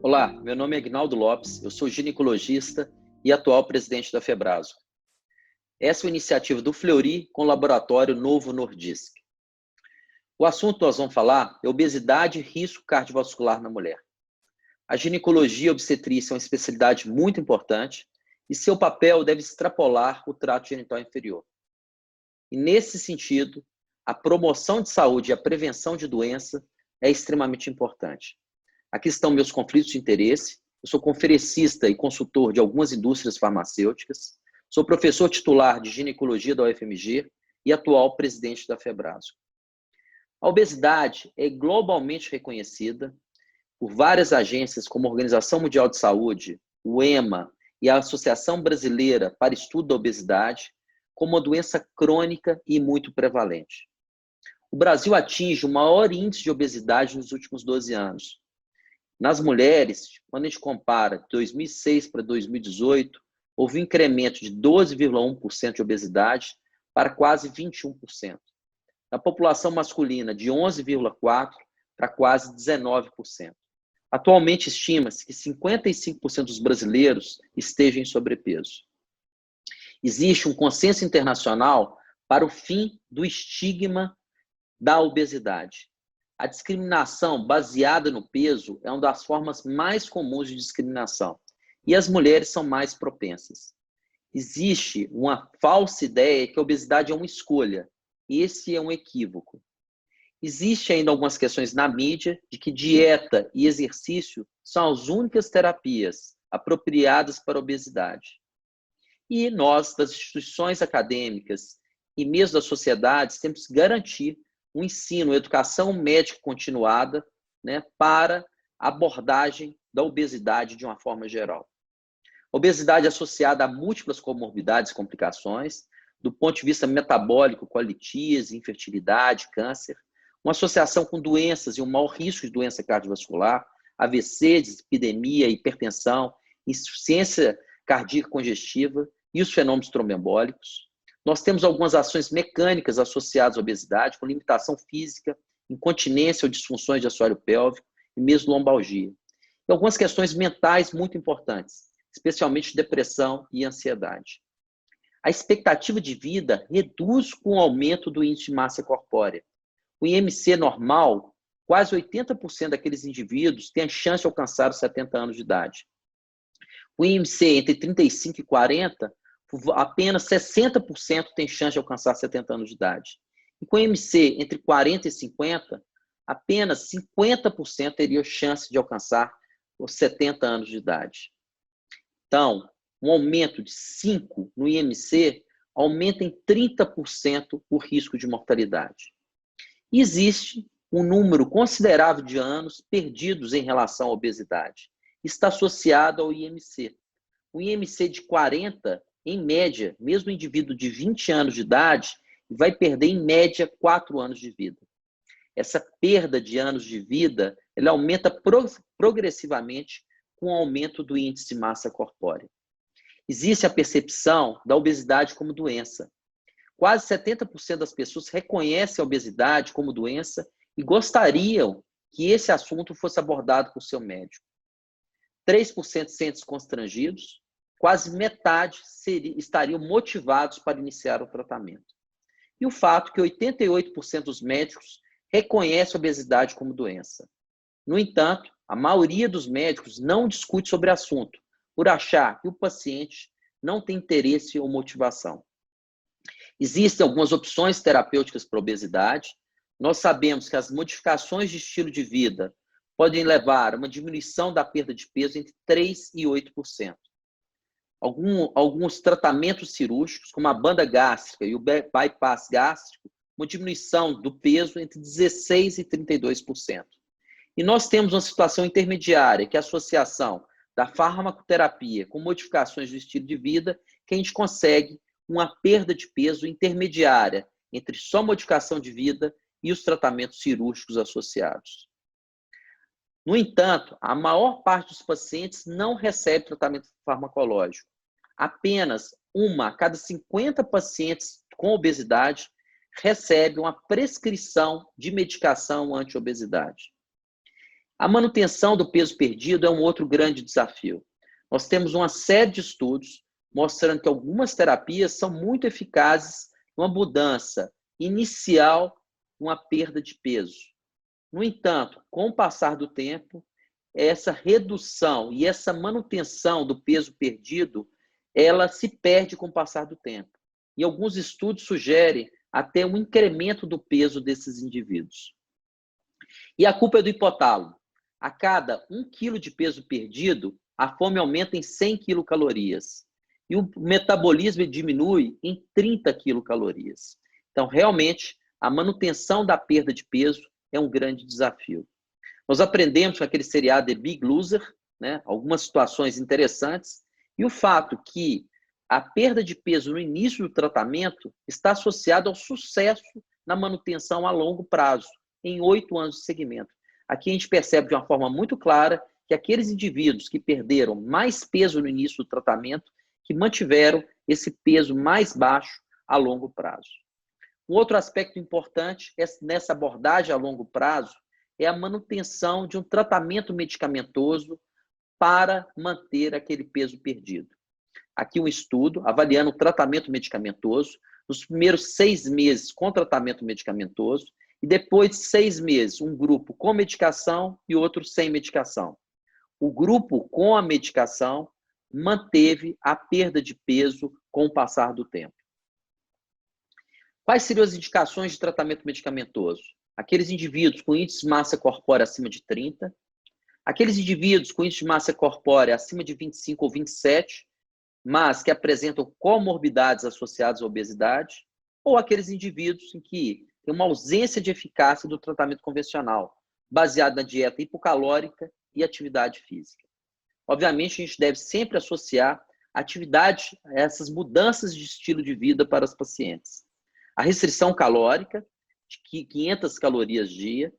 Olá, meu nome é Agnaldo Lopes, eu sou ginecologista e atual presidente da Febraso. Essa é uma iniciativa do Fleury com o laboratório Novo Nordisk. O assunto que nós vamos falar é obesidade e risco cardiovascular na mulher. A ginecologia e obstetrícia é uma especialidade muito importante e seu papel deve extrapolar o trato genital inferior. E nesse sentido, a promoção de saúde e a prevenção de doença é extremamente importante. Aqui estão meus conflitos de interesse. Eu sou conferencista e consultor de algumas indústrias farmacêuticas. Sou professor titular de ginecologia da UFMG e atual presidente da Febraso. A obesidade é globalmente reconhecida por várias agências, como a Organização Mundial de Saúde, o EMA e a Associação Brasileira para Estudo da Obesidade, como uma doença crônica e muito prevalente. O Brasil atinge o maior índice de obesidade nos últimos 12 anos. Nas mulheres, quando a gente compara de 2006 para 2018, houve um incremento de 12,1% de obesidade para quase 21%. Na população masculina, de 11,4% para quase 19%. Atualmente, estima-se que 55% dos brasileiros estejam em sobrepeso. Existe um consenso internacional para o fim do estigma da obesidade. A discriminação baseada no peso é uma das formas mais comuns de discriminação e as mulheres são mais propensas. Existe uma falsa ideia que a obesidade é uma escolha. Esse é um equívoco. Existe ainda algumas questões na mídia de que dieta e exercício são as únicas terapias apropriadas para a obesidade. E nós, das instituições acadêmicas e mesmo das sociedades, temos que garantir um ensino, educação médica continuada, para abordagem da obesidade de uma forma geral. Obesidade associada a múltiplas comorbidades e complicações, do ponto de vista metabólico, com a litíase, infertilidade, câncer, uma associação com doenças e um maior risco de doença cardiovascular, AVC, dislipidemia, hipertensão, insuficiência cardíaca congestiva e os fenômenos tromboembólicos. Nós temos algumas ações mecânicas associadas à obesidade, com limitação física, incontinência ou disfunções de assoalho pélvico e mesmo lombalgia. E algumas questões mentais muito importantes, especialmente depressão e ansiedade. A expectativa de vida reduz com o aumento do índice de massa corpórea. O IMC normal, quase 80% daqueles indivíduos têm a chance de alcançar os 70 anos de idade. O IMC entre 35 e 40, apenas 60% tem chance de alcançar 70 anos de idade. E com o IMC entre 40 e 50, apenas 50% teria chance de alcançar os 70 anos de idade. Então, um aumento de 5 no IMC aumenta em 30% o risco de mortalidade. Existe um número considerável de anos perdidos em relação à obesidade. Está associado ao IMC. O IMC de 40, em média, mesmo o indivíduo de 20 anos de idade, vai perder, em média, 4 anos de vida. Essa perda de anos de vida, ela aumenta progressivamente com o aumento do índice de massa corpórea. Existe a percepção da obesidade como doença. Quase 70% das pessoas reconhecem a obesidade como doença e gostariam que esse assunto fosse abordado por seu médico. 3% sentem-se constrangidos, quase metade estariam motivados para iniciar o tratamento. E o fato que 88% dos médicos reconhecem a obesidade como doença. No entanto, a maioria dos médicos não discute sobre o assunto, por achar que o paciente não tem interesse ou motivação. Existem algumas opções terapêuticas para a obesidade. Nós sabemos que as modificações de estilo de vida podem levar a uma diminuição da perda de peso entre 3% e 8%. Alguns tratamentos cirúrgicos, como a banda gástrica e o bypass gástrico, uma diminuição do peso entre 16% e 32%. E nós temos uma situação intermediária, que é a associação da farmacoterapia com modificações do estilo de vida, que a gente consegue uma perda de peso intermediária entre só modificação de vida e os tratamentos cirúrgicos associados. No entanto, a maior parte dos pacientes não recebe tratamento farmacológico. Apenas uma a cada 50 pacientes com obesidade recebe uma prescrição de medicação anti-obesidade. A manutenção do peso perdido é um outro grande desafio. Nós temos uma série de estudos mostrando que algumas terapias são muito eficazes numa mudança inicial, uma perda de peso. No entanto, com o passar do tempo, essa redução e essa manutenção do peso perdido, ela se perde com o passar do tempo. E alguns estudos sugerem até um incremento do peso desses indivíduos. E a culpa é do hipotálamo. A cada 1 quilo de peso perdido, a fome aumenta em 100 quilocalorias. E o metabolismo diminui em 30 quilocalorias. Então, realmente, a manutenção da perda de peso é um grande desafio. Nós aprendemos com aquele seriado The Big Loser, né, algumas situações interessantes, e o fato que a perda de peso no início do tratamento está associada ao sucesso na manutenção a longo prazo, em 8 anos de segmento. Aqui a gente percebe de uma forma muito clara que aqueles indivíduos que perderam mais peso no início do tratamento, que mantiveram esse peso mais baixo a longo prazo. Um outro aspecto importante nessa abordagem a longo prazo é a manutenção de um tratamento medicamentoso para manter aquele peso perdido. Aqui um estudo avaliando o tratamento medicamentoso nos primeiros 6 meses com tratamento medicamentoso e depois de 6 meses, um grupo com medicação e outro sem medicação. O grupo com a medicação manteve a perda de peso com o passar do tempo. Quais seriam as indicações de tratamento medicamentoso? Aqueles indivíduos com índice de massa corpórea acima de 30, aqueles indivíduos com índice de massa corpórea acima de 25 ou 27, mas que apresentam comorbidades associadas à obesidade, ou aqueles indivíduos em que tem uma ausência de eficácia do tratamento convencional, baseado na dieta hipocalórica e atividade física. Obviamente, a gente deve sempre associar atividade a essas mudanças de estilo de vida para os pacientes. A restrição calórica, de 500 calorias dia,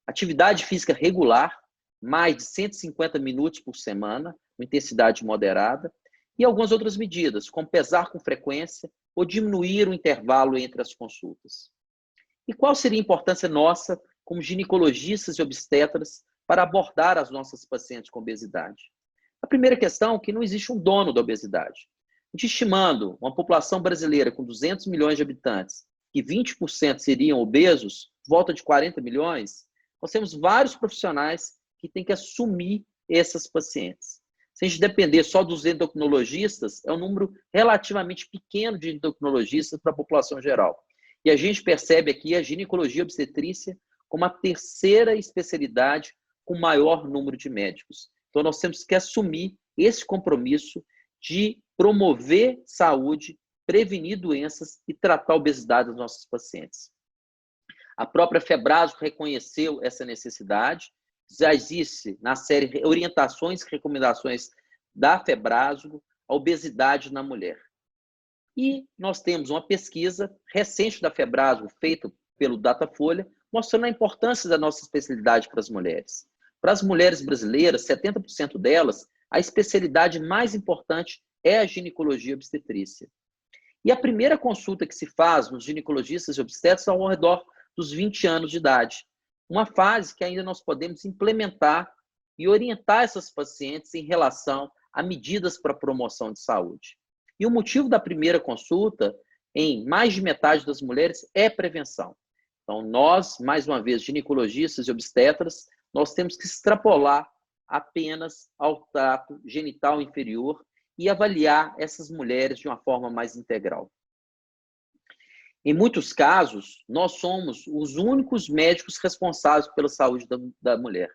atividade física regular, mais de 150 minutos por semana, com intensidade moderada, e algumas outras medidas, como pesar com frequência ou diminuir o intervalo entre as consultas. E qual seria a importância nossa, como ginecologistas e obstetras, para abordar as nossas pacientes com obesidade? A primeira questão é que não existe um dono da obesidade. A gente estimando uma população brasileira com 200 milhões de habitantes, que 20% seriam obesos, volta de 40 milhões, nós temos vários profissionais que têm que assumir essas pacientes. Se a gente depender só dos endocrinologistas, é um número relativamente pequeno de endocrinologistas para a população geral. E a gente percebe aqui a ginecologia obstetrícia como a terceira especialidade com maior número de médicos. Então, nós temos que assumir esse compromisso de promover saúde, prevenir doenças e tratar a obesidade dos nossos pacientes. A própria Febrasgo reconheceu essa necessidade. Já existe na série Orientações e Recomendações da Febrasgo a obesidade na mulher. E nós temos uma pesquisa recente da Febrasgo, feita pelo Datafolha, mostrando a importância da nossa especialidade para as mulheres. Para as mulheres brasileiras, 70% delas, a especialidade mais importante é a ginecologia obstetrícia. E a primeira consulta que se faz nos ginecologistas e obstetras é ao redor dos 20 anos de idade. Uma fase que ainda nós podemos implementar e orientar essas pacientes em relação a medidas para promoção de saúde. E o motivo da primeira consulta, em mais de metade das mulheres, é prevenção. Então, nós, mais uma vez, ginecologistas e obstetras, nós temos que extrapolar apenas ao trato genital inferior e avaliar essas mulheres de uma forma mais integral. Em muitos casos, nós somos os únicos médicos responsáveis pela saúde da mulher.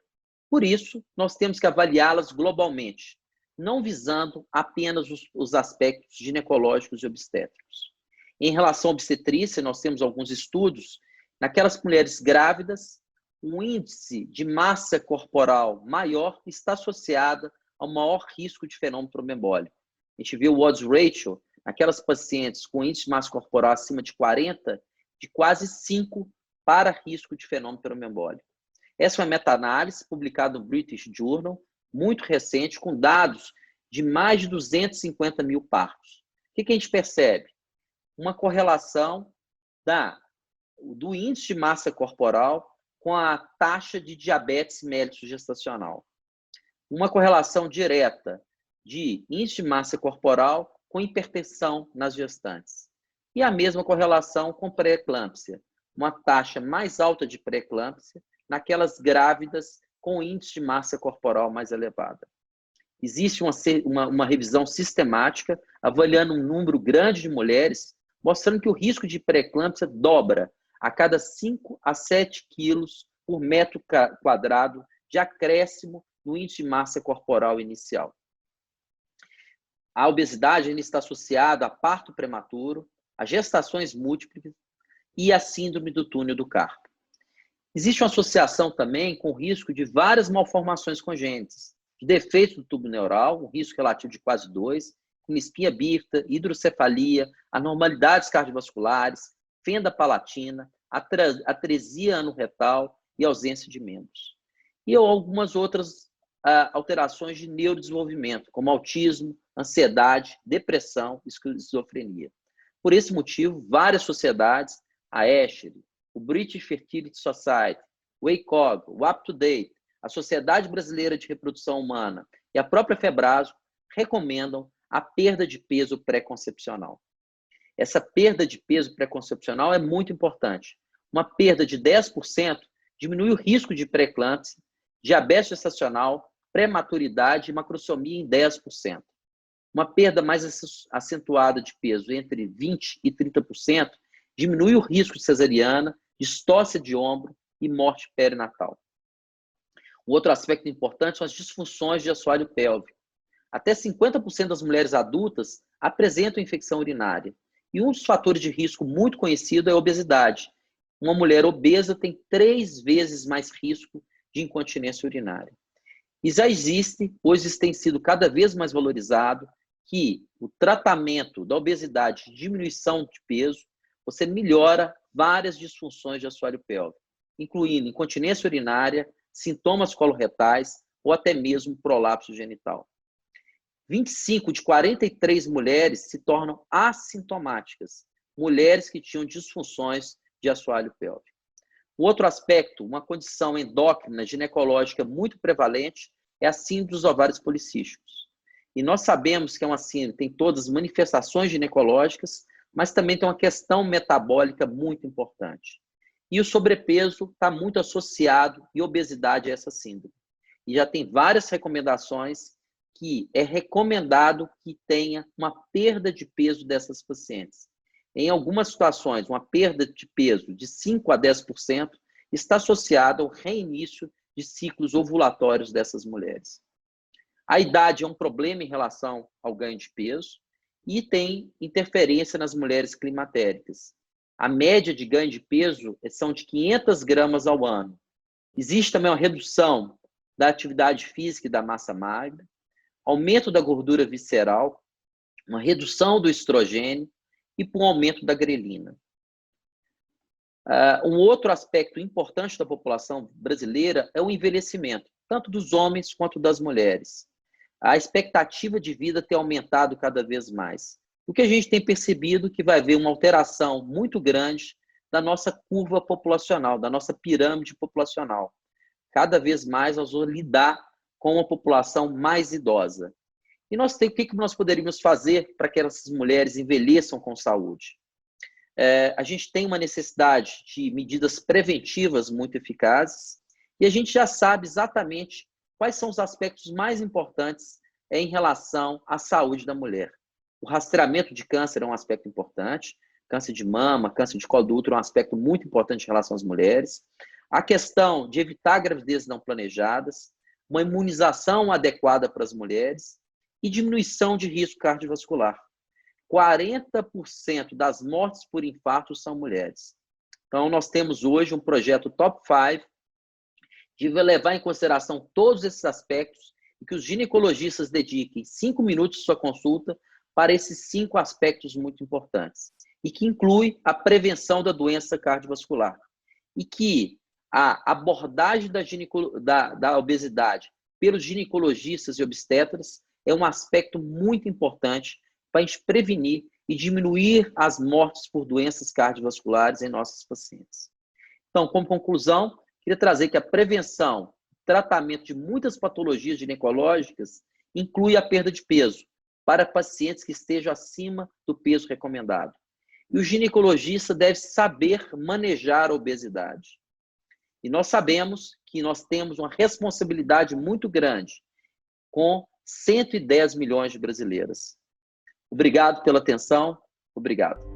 Por isso, nós temos que avaliá-las globalmente, não visando apenas os aspectos ginecológicos e obstétricos. Em relação à obstetrícia, nós temos alguns estudos. Naquelas mulheres grávidas, o índice de massa corporal maior está associado ao maior risco de fenômeno trombembólico. A gente vê o odds ratio, naquelas pacientes com índice de massa corporal acima de 40, de quase 5 para risco de fenômeno trombembólico. Essa é uma meta-análise publicada no British Journal, muito recente, com dados de mais de 250 mil partos. O que a gente percebe? Uma correlação do índice de massa corporal com a taxa de diabetes mellitus gestacional. Uma correlação direta de índice de massa corporal com hipertensão nas gestantes. E a mesma correlação com pré-eclâmpsia, uma taxa mais alta de pré-eclâmpsia naquelas grávidas com índice de massa corporal mais elevada. Existe uma revisão sistemática avaliando um número grande de mulheres, mostrando que o risco de pré-eclâmpsia dobra a cada 5 a 7 quilos por metro quadrado de acréscimo no índice de massa corporal inicial. A obesidade ainda está associada a parto prematuro, a gestações múltiplas e a síndrome do túnel do carpo. Existe uma associação também com o risco de várias malformações congênitas, de defeitos do tubo neural, um risco relativo de quase 2, como espinha bífida, hidrocefalia, anormalidades cardiovasculares, fenda palatina, atresia anorretal e ausência de membros. E algumas outras alterações de neurodesenvolvimento, como autismo, ansiedade, depressão e esquizofrenia. Por esse motivo, várias sociedades, a Escher, o British Fertility Society, o ACOG, o UpToDate, a Sociedade Brasileira de Reprodução Humana e a própria Febraso recomendam a perda de peso pré-concepcional. Essa perda de peso pré-concepcional é muito importante. Uma perda de 10% diminui o risco de pré-eclâmpsia, diabetes gestacional, prematuridade e macrosomia em 10%. Uma perda mais acentuada de peso entre 20% e 30% diminui o risco de cesariana, distócia de ombro e morte perinatal. Um outro aspecto importante são as disfunções de assoalho pélvico. Até 50% das mulheres adultas apresentam infecção urinária. E um dos fatores de risco muito conhecido é a obesidade. Uma mulher obesa tem 3 vezes mais risco de incontinência urinária. E já existe, hoje tem sido cada vez mais valorizado, que o tratamento da obesidade, diminuição de peso, você melhora várias disfunções de assoalho pélvico, incluindo incontinência urinária, sintomas coloretais ou até mesmo prolapso genital. 25 de 43 mulheres se tornam assintomáticas, mulheres que tinham disfunções de assoalho pélvico. O outro aspecto, uma condição endócrina ginecológica muito prevalente, é a síndrome dos ovários policísticos. E nós sabemos que é uma síndrome, tem todas as manifestações ginecológicas, mas também tem uma questão metabólica muito importante. E o sobrepeso está muito associado e obesidade a essa síndrome. E já tem várias recomendações que é recomendado que tenha uma perda de peso dessas pacientes. Em algumas situações, uma perda de peso de 5 a 10% está associada ao reinício de ciclos ovulatórios dessas mulheres. A idade é um problema em relação ao ganho de peso e tem interferência nas mulheres climatéricas. A média de ganho de peso são de 500 gramas ao ano. Existe também uma redução da atividade física e da massa magra, aumento da gordura visceral, uma redução do estrogênio e por um aumento da grelina. Um outro aspecto importante da população brasileira é o envelhecimento, tanto dos homens quanto das mulheres. A expectativa de vida tem aumentado cada vez mais. O que a gente tem percebido que vai haver uma alteração muito grande da nossa curva populacional, da nossa pirâmide populacional. Cada vez mais nós vamos lidar com uma população mais idosa. E o que nós poderíamos fazer para que essas mulheres envelheçam com saúde? A gente tem uma necessidade de medidas preventivas muito eficazes e a gente já sabe exatamente quais são os aspectos mais importantes em relação à saúde da mulher. O rastreamento de câncer é um aspecto importante, câncer de mama, câncer de colo do útero é um aspecto muito importante em relação às mulheres. A questão de evitar gravidezes não planejadas, uma imunização adequada para as mulheres e diminuição de risco cardiovascular. 40% das mortes por infarto são mulheres. Então, nós temos hoje um projeto Top 5 de levar em consideração todos esses aspectos e que os ginecologistas dediquem 5 minutos de sua consulta para esses 5 aspectos muito importantes. E que inclui a prevenção da doença cardiovascular. E que a abordagem da obesidade pelos ginecologistas e obstetras é um aspecto muito importante para a gente prevenir e diminuir as mortes por doenças cardiovasculares em nossos pacientes. Então, como conclusão, queria trazer que a prevenção, tratamento de muitas patologias ginecológicas inclui a perda de peso para pacientes que estejam acima do peso recomendado. E o ginecologista deve saber manejar a obesidade. E nós sabemos que nós temos uma responsabilidade muito grande com 110 milhões de brasileiras. Obrigado pela atenção. Obrigado.